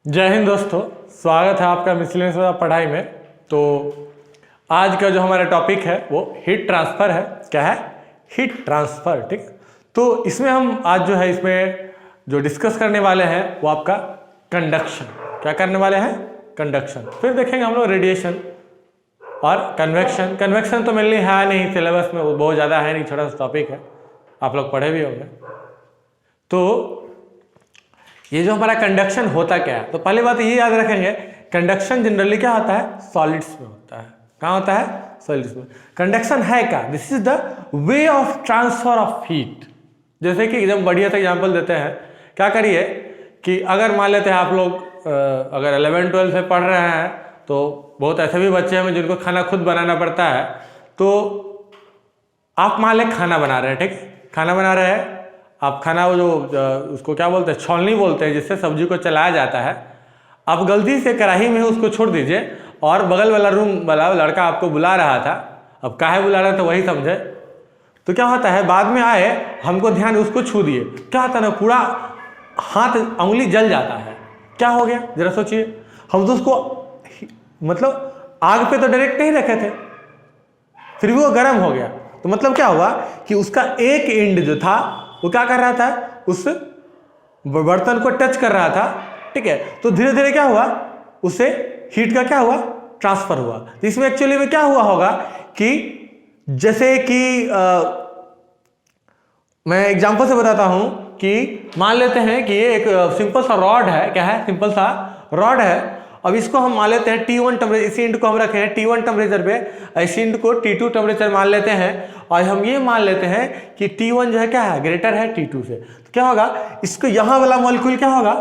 जय हिंद दोस्तों, स्वागत है आपका मिसलेनियस पढ़ाई में। तो आज का जो हमारा टॉपिक है वो हीट ट्रांसफ़र है। क्या है? Heat transfer. ठीक है, तो इसमें हम आज जो है इसमें जो डिस्कस करने वाले हैं वो आपका कंडक्शन। क्या करने वाले हैं? कंडक्शन। फिर देखेंगे हम लोग रेडिएशन और कन्वेक्शन। कन्वेक्शन तो मेनली है नहीं सिलेबस में, वो बहुत ज़्यादा है नहीं, छोटा सा टॉपिक है, आप लोग पढ़े भी होंगे। तो ये जो हमारा कंडक्शन होता क्या है, तो पहले बात ये याद रखेंगे, कंडक्शन जनरली क्या होता है? सॉलिड्स में होता है। कहाँ होता है? सॉलिड्स में। कंडक्शन है क्या? This is the way of transfer of heat. जैसे कि एकदम बढ़िया सा एग्जांपल देते हैं। क्या करिए कि अगर मान लेते हैं आप लोग अगर 11-12 में पढ़ रहे हैं तो बहुत ऐसे भी बच्चे हैं जिनको खाना खुद बनाना पड़ता है। तो आप मान लें खाना बना रहे हैं, ठीक है, खाना बना रहे हैं आप, खाना वो जो उसको क्या बोलते हैं, छौलनी बोलते हैं, जिससे सब्जी को चलाया जाता है। आप गलती से कढ़ाई में उसको छोड़ दीजिए और बगल वाला रूम वाला लड़का आपको बुला रहा था। अब काहे बुला रहा था वही समझे। तो क्या होता है, बाद में आए हमको ध्यान उसको छू दिए, क्या होता है ना, पूरा हाथ उंगली जल जाता है। क्या हो गया जरा सोचिए। हम तो उसको मतलब आग पे तो डायरेक्ट नहीं रखे थे, फिर भी वो गर्म हो गया। तो मतलब क्या हुआ कि उसका एक एंड जो था वो क्या कर रहा था, उस बर्तन को टच कर रहा था। ठीक है, तो धीरे धीरे क्या हुआ, उससे हीट का क्या हुआ, ट्रांसफर हुआ। तो इसमें एक्चुअली में क्या हुआ होगा कि जैसे कि मैं एग्जांपल से बताता हूं कि मान लेते हैं कि ये एक सिंपल सा रॉड है। क्या है? सिंपल सा रॉड है। अब इसको हम मान लेते हैं T1 टेम्परेचर, इसी इंड को हम रखे हैं T1 टेम्परेचर पे, इसी इंड को T2 टेम्परेचर मान लेते हैं, और हम ये मान लेते हैं कि T1 जो है क्या है, ग्रेटर है T2 से। तो क्या होगा, इसको यहाँ वाला मॉलिक्यूल क्या होगा,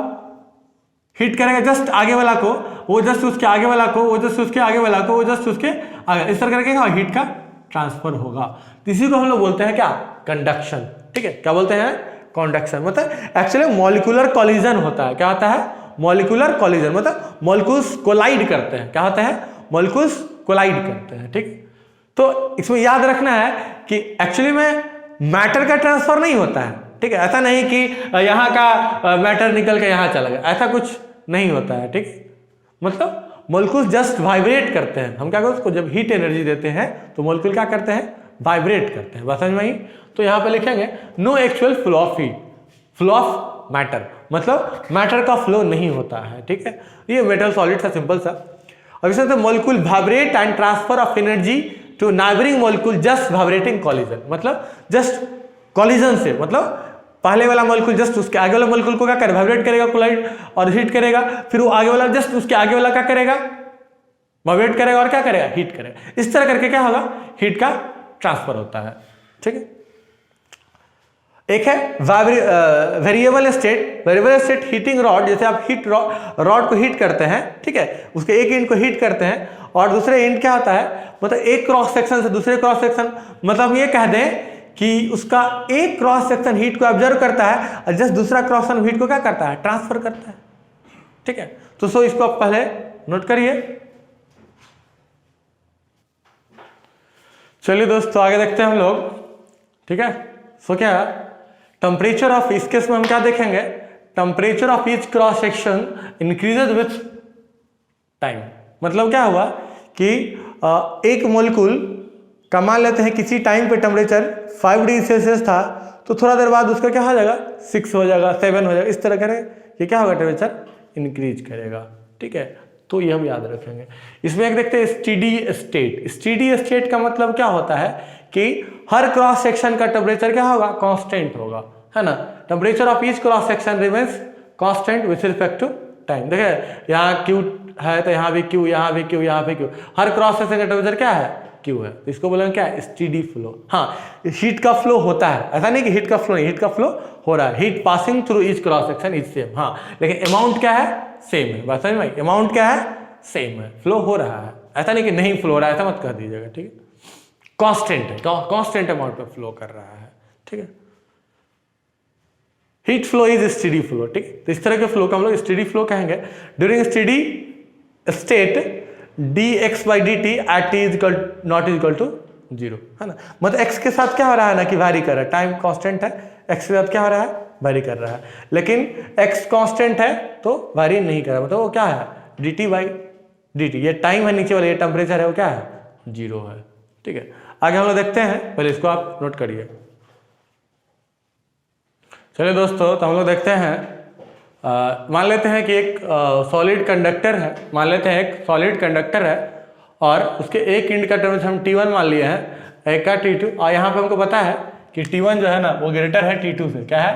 हीट करेगा जस्ट आगे वाला को, वो जस्ट उसके आगे वाला को, वो जस्ट उसके आगे वाला को, वो जस्ट उसके आगे, इस तरह करके हीट का ट्रांसफर होगा। तो इसी को हम लोग बोलते हैं क्या, कंडक्शन। ठीक है, क्या बोलते हैं, कंडक्शन। मतलब एक्चुअली मॉलिक्यूलर कॉलिजन होता है। क्या होता है? मॉलिक्यूलर कॉलिजन, मतलब मॉलिक्यूल्स कोलाइड करते हैं। क्या होता है? मॉलिक्यूल्स कोलाइड करते हैं। ठीक, तो इसमें याद रखना है कि एक्चुअली में मैटर का ट्रांसफर नहीं होता है। ठीक है, ऐसा नहीं कि यहाँ का मैटर निकल के यहाँ चला गया, ऐसा कुछ नहीं होता है। ठीक, मतलब मॉलिक्यूल्स जस्ट वाइब्रेट करते हैं। हम क्या करते हैं, उसको जब हीट एनर्जी देते हैं तो मॉलिक्यूल क्या करते हैं, वाइब्रेट करते हैं। बस समझ में आई? तो यहाँ पे लिखेंगे no actual flow of heat, flow of matter, मतलब मैटर का फ्लो नहीं होता है। ठीक है, ये मेटल सॉलिड सा सिंपल सा। अब इसमें molecule vibrate and transfer of energy to neighbouring molecule just vibrating collision, मतलब जस्ट कॉलिजन से, मतलब पहले वाला मॉलिक्यूल जस्ट उसके आगे वाला मॉलिक्यूल को क्या करे, वाइब्रेट करेगा, कोलाइड और हीट करेगा। फिर वो आगे वाला जस्ट उसके आगे वाला क्या करेगा, वाइब्रेट करेगा और क्या करेगा, हीट करेगा। इस तरह करके क्या होगा, हीट का ट्रांसफर होता है। ठीक है, एक है variable state. Variable state heating rod, जैसे आप हीट रॉड को हीट करते हैं, ठीक है, उसके एक एंड को हीट करते हैं और दूसरे एंड क्या होता है, मतलब एक क्रॉस सेक्शन से दूसरे क्रॉस सेक्शन, मतलब ये कह दें कि उसका एक क्रॉस सेक्शन हीट को ऑब्जर्व करता है और जस्ट दूसरा क्रॉस सेक्शन हीट को क्या करता है, ट्रांसफर करता है। ठीक है, तो सो इसको आप पहले नोट करिए। चलिए दोस्तों आगे देखते हैं हम लोग। ठीक है, सो क्या टेम्परेचर ऑफ, इस केस में हम क्या देखेंगे, temperature of each cross section increases with time. मतलब क्या हुआ कि एक मॉलिक्यूल का मान लेते हैं किसी टाइम पे टेम्परेचर 5 डिग्री सेल्सियस था, तो थोड़ा देर बाद उसका क्या हो जाएगा, 6 हो जाएगा, 7 हो जाएगा, इस तरह करेगा, ये क्या होगा, टेम्परेचर इंक्रीज करेगा। ठीक है, तो ये हम याद रखेंगे। इसमें एक देखते हैं स्टेडी स्टेट। स्टेडी स्टेट का मतलब क्या होता है कि हर क्रॉस सेक्शन का टेम्परेचर क्या होगा, कांस्टेंट होगा, है ना। Temperature of each cross section remains constant with respect to time. देखिए यहाँ क्यू है तो यहाँ भी क्यू, यहाँ भी क्यू, यहाँ भी क्यू, हर क्रॉस सेक्शन का टेम्परेचर क्या है, क्यू है। तो इसको बोलेंगे क्या, स्टेडी फ्लो। हाँ, हीट का फ्लो होता है, ऐसा नहीं कि हीट का फ्लो नहीं, हीट का फ्लो हो रहा है, heat passing through each cross section is same. हाँ, लेकिन अमाउंट क्या है, सेम है। बस समझ में, अमाउंट क्या है, सेम है, फ्लो हो रहा है, ऐसा नहीं कि नहीं फ्लो हो रहा है, ऐसा मत कह दीजिएगा। ठीक है, कांस्टेंट है, कांस्टेंट अमाउंट पे फ्लो कर रहा है। ठीक है, heat flow is steady flow. ठीक है, तो इस तरह के फ्लो को हम लोग स्टेडी फ्लो कहेंगे। During steady state dx by dt at t is equal not is equal to 0, है ना। मतलब x के साथ क्या हो रहा है ना कि वैरी कर रहा है, टाइम कांस्टेंट है, x के साथ क्या हो रहा है, वैरी कर रहा है। लेकिन x कांस्टेंट है तो वैरी नहीं कर रहा, मतलब वो क्या है, dt/dt। ये टाइम है नीचे वाले, ये टेम्परेचर है, वो क्या है, 0 है। ठीक है, आगे हम लोग देखते हैं, पहले इसको आप नोट करिए। चलिए दोस्तों, तो हम लोग देखते हैं, मान लेते हैं कि एक सॉलिड कंडक्टर है, मान लेते हैं एक सॉलिड कंडक्टर है और उसके एक एंड का टेम्परेचर हम T1 मान लिए हैं, एक का T2, और यहाँ पे हमको पता है कि T1 जो है ना वो ग्रेटर है T2 से। क्या है,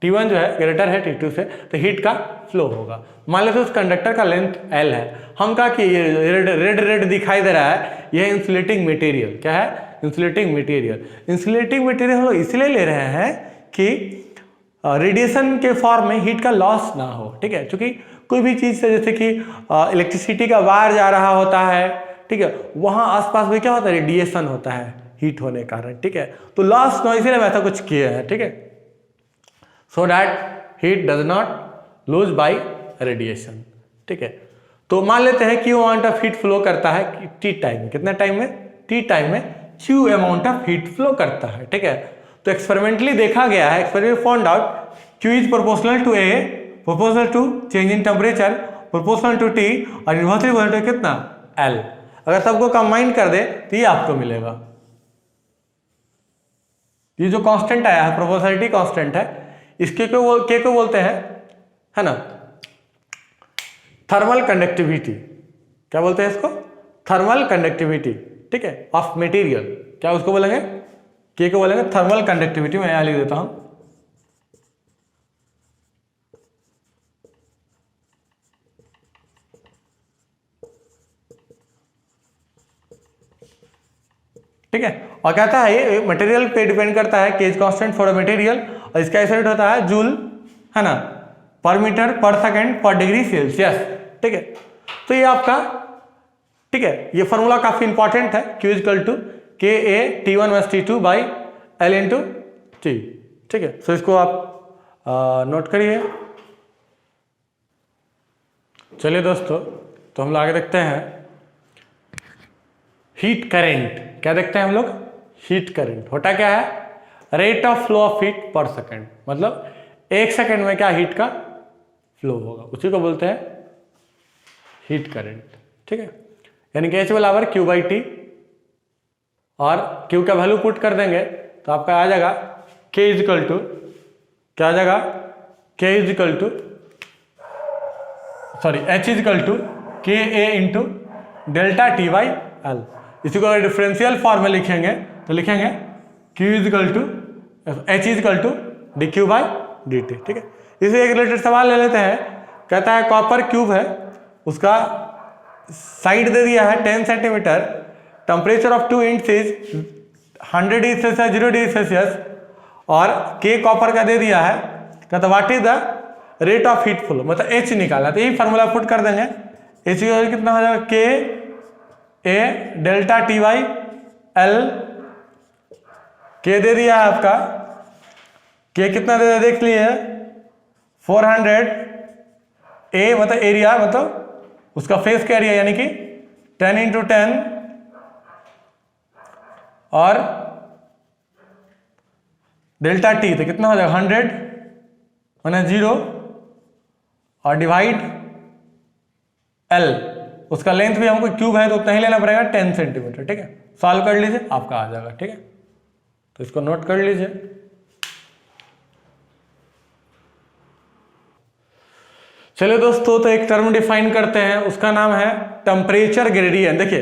T1 जो है ग्रेटर है T2 से, तो हीट का फ्लो होगा। मान लेते हैं उस कंडक्टर का लेंथ L है, हम कहा कि ये रेड दिखाई दे रहा है, यह इंसुलेटिंग मटेरियल। क्या है, इंसुलेटिंग मटेरियल। इंसुलेटिंग मटेरियल हम लोग इसलिए ले रहे हैं कि रेडिएशन के फॉर्म में हीट का लॉस ना हो। ठीक है, क्योंकि कोई भी चीज़ से, जैसे कि इलेक्ट्रिसिटी का वायर जा रहा होता है, ठीक है, वहाँ आसपास में क्या होता है, रेडिएशन होता है हीट होने के कारण। ठीक है, तो लॉस ना, इसीलिए हम ऐसा कुछ किए हैं। ठीक है, so that heat does not lose by radiation. ठीक है, तो मान लेते हैं Q amount of heat flow करता है टी टाइम में। कितना टाइम में, टी टाइम में Q amount of heat flow करता है। ठीक है, तो एक्सपेरिमेंटली देखा गया है, experiment found out Q is proportional to A, proportional to change in temperature, proportional to T, और इन्वर्सली प्रोपोर्शनल टू कितना, L। अगर सबको कंबाइन कर दे तो ये आपको मिलेगा। ये जो कांस्टेंट आया है, प्रोपोर्शनलिटी कांस्टेंट है, इसके को बोलते हैं, है ना, थर्मल कंडक्टिविटी। क्या बोलते हैं इसको, थर्मल कंडक्टिविटी। ठीक है, ऑफ मटेरियल। क्या उसको बोलेंगे, के को बोलेंगे थर्मल कंडक्टिविटी। मैं यहां लिख देता हूं, ठीक है। और कहता है ये मटेरियल पे डिपेंड करता है, K is constant for a material, और इसका यूनिट होता है जूल, है ना, पर मीटर पर सेकंड पर डिग्री सेल्सियस। ठीक है, तो ये आपका, ठीक है, ये फॉर्मूला काफी इंपॉर्टेंट है, Q इक्वल टू के ए T1 + T2 by L into T। ठीक है, सो इसको आप नोट करिए। चलिए दोस्तों, तो हम लोग आगे देखते हैं हीट करेंट। क्या देखते हैं हम लोग, हीट करंट। होता क्या है, rate of flow of heat पर सेकंड, मतलब 1 सेकंड में क्या हीट का फ्लो होगा, उसी को बोलते हैं हीट करंट। ठीक है, यानी कि H Q/T, और Q का वैल्यू पुट कर देंगे तो आपका आ जाएगा K इक्वल टू, क्या आ जाएगा, K equal to, sorry, H equal to KA into delta T/L। इसी को अगर डिफरेंशियल फॉर्म में लिखेंगे तो लिखेंगे Q equal to H equal to dQ/dt। ठीक है, इसे एक रिलेटेड सवाल ले लेते हैं। कहता है कॉपर क्यूब है, उसका साइड दे दिया है 10 centimetre, temperature of 2 inch is 100 degree Celsius, 0 degree Celsius, और के कॉपर का दे दिया है। कहता what is the rate of heat flow, मतलब H निकाला, तो यही फार्मूला पुट कर देंगे। H कितना हो जाएगा, के ए डेल्टा T/L। के दे दिया है आपका, के कितना दे दिया देख लिए, 400, ए मतलब एरिया, मतलब उसका फेस का एरिया, यानी कि 10 × 10, और डेल्टा T तो कितना हो जाएगा 100 माने 0, और डिवाइड L, उसका लेंथ भी हमको क्यूब है तो उतना ही लेना पड़ेगा, 10 सेंटीमीटर। ठीक है, सॉल्व कर लीजिए, आपका आ जाएगा। ठीक है, तो इसको नोट कर लीजिए। चलिए दोस्तों, तो एक टर्म डिफाइन करते हैं, उसका नाम है टेम्परेचर ग्रेडियंट। देखिए,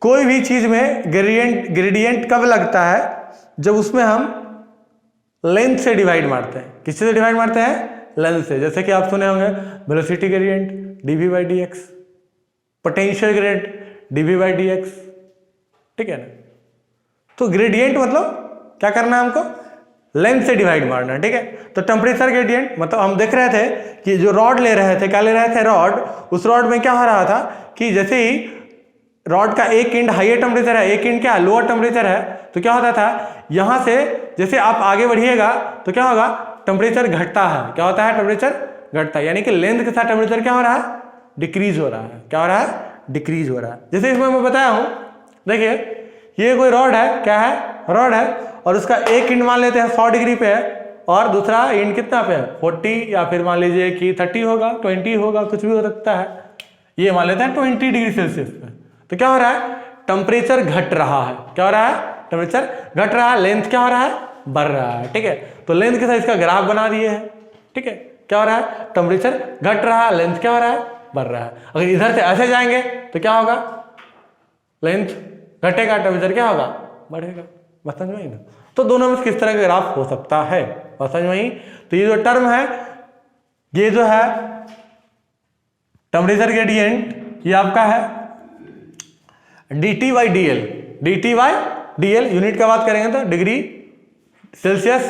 कोई भी चीज में ग्रेडियंट कब लगता है, जब उसमें हम लेंथ से डिवाइड मारते हैं। किससे से डिवाइड मारते हैं, लेंथ से। जैसे कि आप सुने होंगे velocity gradient dV/dx, potential gradient dV/dx। ठीक है ना, तो ग्रेडियंट मतलब क्या करना है हमको, लेंथ से डिवाइड मारना है। ठीक है, तो टेम्परेचर ग्रेडियंट मतलब हम देख रहे थे कि जो रॉड ले रहे थे, क्या ले रहे थे, रॉड, उस रॉड में क्या हो रहा था कि जैसे ही रॉड का एक एंड हाईयर टेम्परेचर है, एक एंड क्या लोअर टेम्परेचर है, तो क्या होता था, यहां से जैसे आप आगे बढ़िएगा तो क्या होगा, टेम्परेचर घटता है। क्या होता है, टेम्परेचर घटता है, यानी कि लेंथ के साथ टेम्परेचर क्या हो रहा है, डिक्रीज हो रहा है। क्या हो रहा है, डिक्रीज हो रहा है। जैसे इसमें मैं बताया हूं, देखिए ये कोई रॉड है, क्या है, रॉड है, और उसका एक एंड मान लेते हैं 100 डिग्री पे है और दूसरा एंड कितना पे है 40, या फिर मान लीजिए कि 30 होगा, 20 होगा, कुछ भी हो सकता है। ये मान लेते हैं 20 डिग्री सेल्सियस पे। तो क्या हो रहा है, टेम्परेचर घट रहा है। क्या हो रहा है, टेम्परेचर घट रहा है, लेंथ क्या हो रहा है, बढ़ रहा है। ठीक है, तो लेंथ के साथ इसका ग्राफ बना दिए है। ठीक है, क्या हो रहा है, टेम्परेचर घट रहा है, लेंथ क्या हो रहा है, बढ़ रहा है। अगर इधर से ऐसे जाएंगे तो क्या होगा, लेंथ घटेगा, टेम्परेचर क्या होगा, बढ़ेगा। बस समझ में आई ना। तो दोनों में किस तरह का ग्राफ हो सकता है, बस समझ में आई। तो ये जो टर्म है, ये जो है टेम्परेचर ग्रेडियंट, ये आपका है dt by dl, dt by dl। Unit का बात करेंगे तो डिग्री सेल्सियस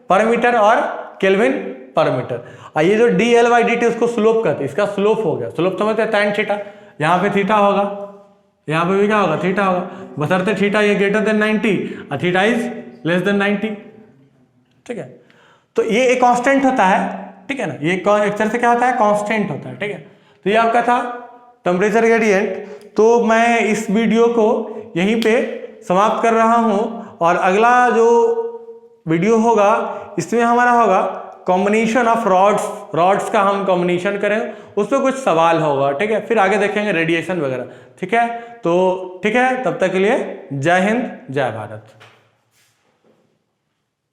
पर मीटर और केल्विन पर मीटर। और ये जो dl बाई dt उसको स्लोप कहते हैं, इसका स्लोप हो गया। स्लोप समझते हैं, tan थीटा, यहाँ पे थीटा होगा, यहाँ पे भी क्या होगा, थीटा होगा, बशर्ते थीटा ये ग्रेटर देन 90 और थीटा इज लेस देन 90। ठीक है, तो ये एक कांस्टेंट होता है। ठीक है ना, ये एक तरह से क्या होता है, कांस्टेंट होता है। ठीक है, तो ये आपका था टेम्परेचर ग्रेडियंट। तो मैं इस वीडियो को यहीं पे समाप्त कर रहा हूं, और अगला जो वीडियो होगा इसमें हमारा होगा कॉम्बिनेशन ऑफ रॉड्स का हम कॉम्बिनेशन करें, उस पर कुछ सवाल होगा। ठीक है, फिर आगे देखेंगे रेडिएशन वगैरह। ठीक है, तो ठीक है, तब तक के लिए जय हिंद, जय भारत।